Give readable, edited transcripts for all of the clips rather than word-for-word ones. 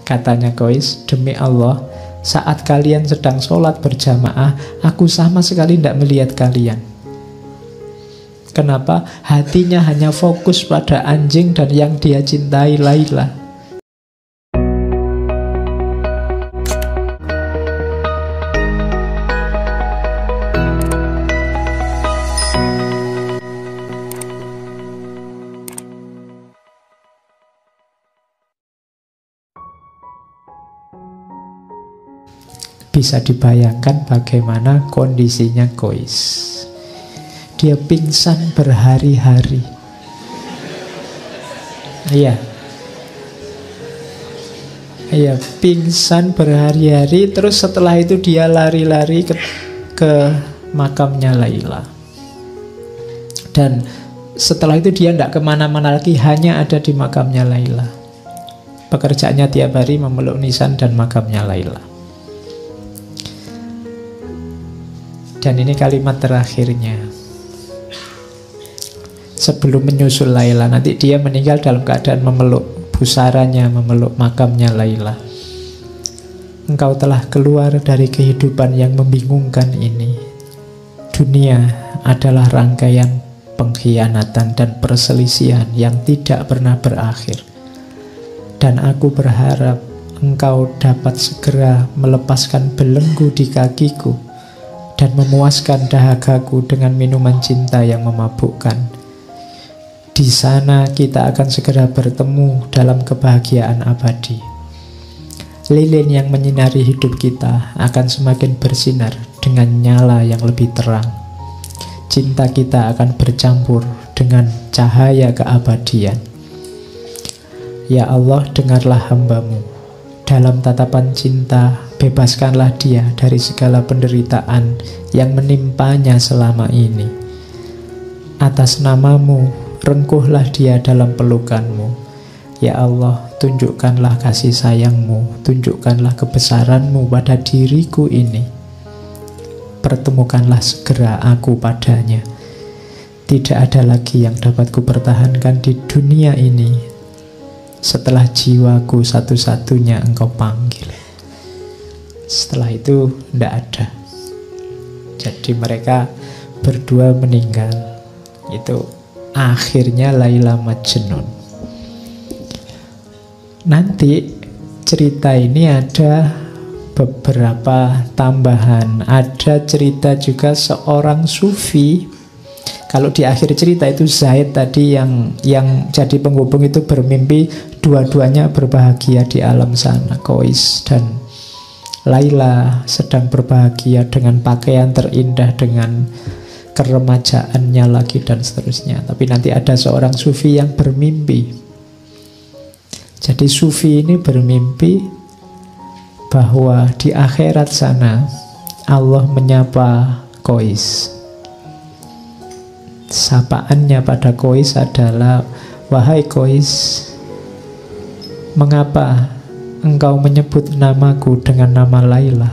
Katanya Kois, demi Allah, saat kalian sedang sholat berjamaah, aku sama sekali tidak melihat kalian. Kenapa? Hatinya hanya fokus pada anjing dan yang dia cintai, Laila. Bisa dibayangkan bagaimana kondisinya Kois. Dia pingsan berhari-hari. Iya, pingsan berhari-hari. Terus setelah itu dia lari-lari ke makamnya Laila. Dan setelah itu dia tidak kemana-mana lagi, hanya ada di makamnya Laila. Pekerjaannya tiap hari memeluk nisan dan makamnya Laila. Dan ini kalimat terakhirnya. Sebelum menyusul Laila, nanti dia meninggal dalam keadaan memeluk pusaranya, memeluk makamnya Laila. Engkau telah keluar dari kehidupan yang membingungkan ini. Dunia adalah rangkaian pengkhianatan dan perselisihan yang tidak pernah berakhir. Dan aku berharap engkau dapat segera melepaskan belenggu di kakiku dan memuaskan dahagaku dengan minuman cinta yang memabukkan. Di sana kita akan segera bertemu dalam kebahagiaan abadi. Lilin yang menyinari hidup kita akan semakin bersinar dengan nyala yang lebih terang. Cinta kita akan bercampur dengan cahaya keabadian. Ya Allah, dengarlah hamba-Mu. Dalam tatapan cinta, bebaskanlah dia dari segala penderitaan yang menimpanya selama ini. Atas nama-Mu, rengkuhlah dia dalam pelukan-Mu. Ya Allah, tunjukkanlah kasih sayang-Mu, tunjukkanlah kebesaran-Mu pada diriku ini. Pertemukanlah segera aku padanya. Tidak ada lagi yang dapat kupertahankan di dunia ini setelah jiwaku satu-satunya engkau panggil. Setelah itu tidak ada. Jadi mereka berdua meninggal. Itu akhirnya Laila Majnun. Nanti cerita ini ada beberapa tambahan. Ada cerita juga seorang sufi. Kalau di akhir cerita itu Zaid tadi yang jadi penghubung itu bermimpi dua-duanya berbahagia di alam sana. Kois dan Laila sedang berbahagia dengan pakaian terindah, dengan keremajaannya lagi dan seterusnya. Tapi nanti ada seorang sufi yang bermimpi. Jadi sufi ini bermimpi bahwa di akhirat sana Allah menyapa Kois. Sapaannya pada Kois adalah, wahai Kois, mengapa engkau menyebut namaku dengan nama Laila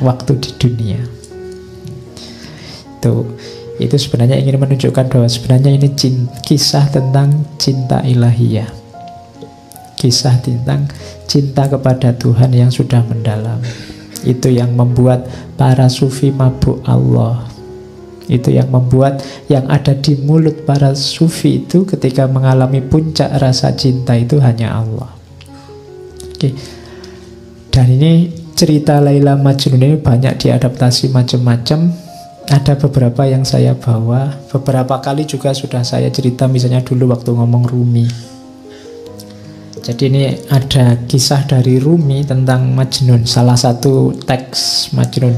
waktu di dunia? Itu sebenarnya ingin menunjukkan bahwa sebenarnya ini kisah tentang cinta ilahiyah. Kisah tentang cinta kepada Tuhan yang sudah mendalam. Itu yang membuat para sufi mabuk Allah. Itu yang membuat yang ada di mulut para sufi itu ketika mengalami puncak rasa cinta itu hanya Allah. Oke. Dan ini cerita Laila Majnun ini banyak diadaptasi macam-macam. Ada beberapa yang saya bawa. Beberapa kali juga sudah saya cerita, misalnya dulu waktu ngomong Rumi. Jadi ini ada kisah dari Rumi tentang Majnun, salah satu teks Majnun.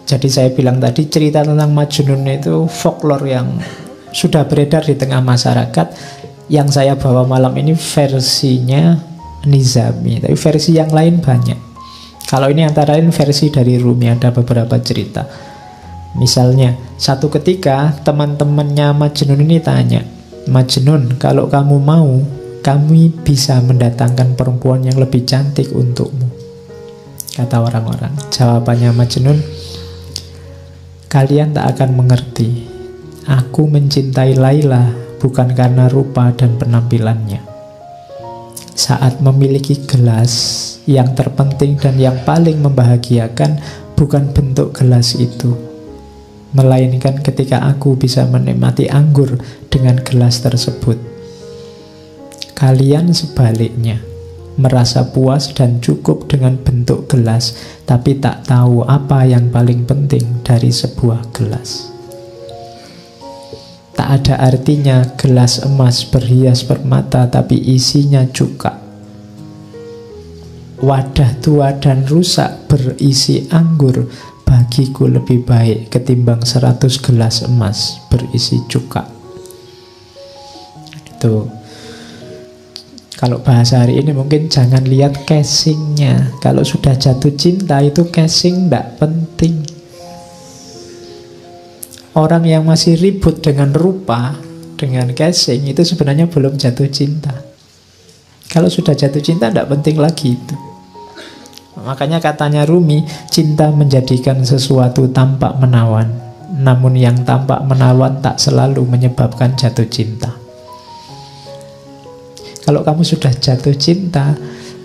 Jadi saya bilang tadi cerita tentang Majnun itu folklore yang sudah beredar di tengah masyarakat. Yang saya bawa malam ini versinya Nizami, tapi versi yang lain banyak. Kalau ini antara lain versi dari Rumi, ada beberapa cerita. Misalnya, satu ketika teman-temannya Majnun ini tanya, Majnun, kalau kamu mau, kami bisa mendatangkan perempuan yang lebih cantik untukmu. Kata orang-orang. Jawabannya Majnun, kalian tak akan mengerti. Aku mencintai Laila bukan karena rupa dan penampilannya. Saat memiliki gelas, yang terpenting dan yang paling membahagiakan bukan bentuk gelas itu, melainkan ketika aku bisa menikmati anggur dengan gelas tersebut. Kalian sebaliknya, merasa puas dan cukup dengan bentuk gelas, tapi tak tahu apa yang paling penting dari sebuah gelas. Tak ada artinya gelas emas berhias permata tapi isinya cuka. Wadah tua dan rusak berisi anggur bagiku lebih baik ketimbang 100 gelas emas berisi cuka. Itu kalau bahasa hari ini mungkin jangan lihat casingnya. Kalau sudah jatuh cinta itu casing tidak penting. Orang yang masih ribut dengan rupa, dengan casing, itu sebenarnya belum jatuh cinta. Kalau sudah jatuh cinta tidak penting lagi itu. Makanya katanya Rumi, cinta menjadikan sesuatu tampak menawan, namun yang tampak menawan tak selalu menyebabkan jatuh cinta. Kalau kamu sudah jatuh cinta,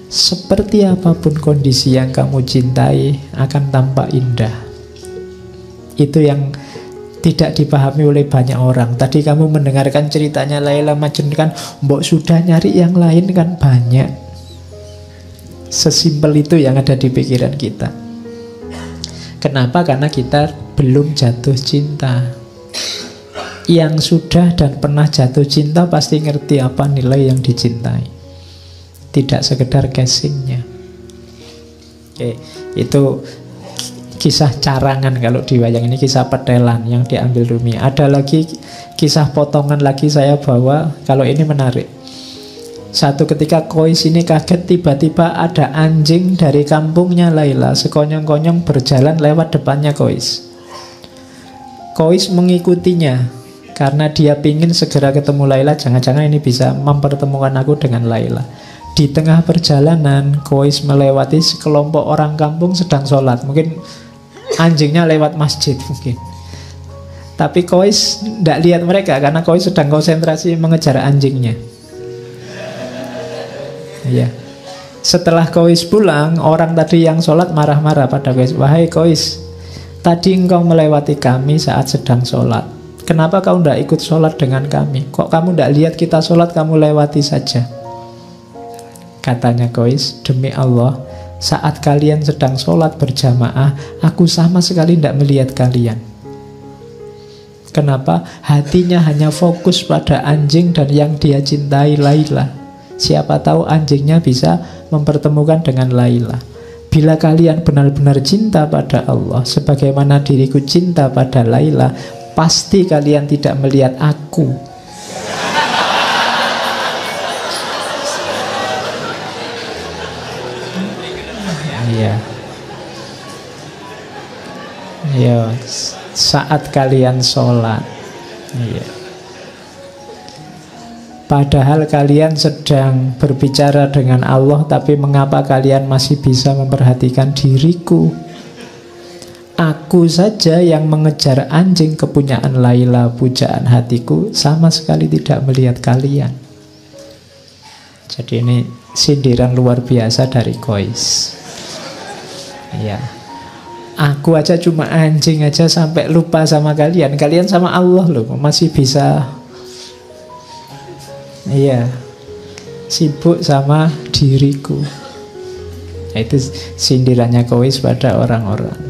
seperti apapun kondisi yang kamu cintai akan tampak indah. Itu yang tidak dipahami oleh banyak orang. Tadi kamu mendengarkan ceritanya Laila Majnun kan, mbok sudah nyari yang lain kan banyak. Sesimpel itu yang ada di pikiran kita. Kenapa? Karena kita belum jatuh cinta. Yang sudah dan pernah jatuh cinta pasti ngerti apa nilai yang dicintai, tidak sekedar casingnya. Oke, itu kisah carangan. Kalau di wayang ini kisah petelan yang diambil Rumi. Ada lagi kisah potongan lagi saya bawa. Kalau ini menarik. Satu ketika Kois ini kaget, tiba-tiba ada anjing dari kampungnya Laila sekonyong-konyong berjalan lewat depannya Kois. Kois mengikutinya karena dia pingin segera ketemu Laila. Jangan-jangan ini bisa mempertemukan aku dengan Laila. Di tengah perjalanan Kois melewati sekelompok orang kampung sedang sholat. Mungkin anjingnya lewat masjid mungkin. Tapi Kois tidak lihat mereka karena Kois sedang konsentrasi mengejar anjingnya. Ya. Setelah Kois pulang, orang tadi yang sholat marah-marah pada Kois. Wahai Kois, tadi engkau melewati kami saat sedang sholat. Kenapa kau tidak ikut sholat dengan kami? Kok kamu tidak lihat kita sholat, kamu lewati saja? Katanya Kois, demi Allah, saat kalian sedang sholat berjamaah, aku sama sekali tidak melihat kalian. Kenapa? Hatinya hanya fokus pada anjing dan yang dia cintai Laila. Siapa tahu anjingnya bisa mempertemukan dengan Laila. Bila kalian benar-benar cinta pada Allah, sebagaimana diriku cinta pada Laila, pasti kalian tidak melihat aku. Ya, ya, saat kalian sholat, ya. Padahal kalian sedang berbicara dengan Allah, tapi mengapa kalian masih bisa memperhatikan diriku? Aku saja yang mengejar anjing kepunyaan Laila, pujaan hatiku, sama sekali tidak melihat kalian. Jadi ini sindiran luar biasa dari Kois. Ya, aku aja cuma anjing aja sampai lupa sama kalian. Kalian sama Allah loh masih bisa. Iya, sibuk sama diriku. Itu sindirannya Kois pada orang-orang.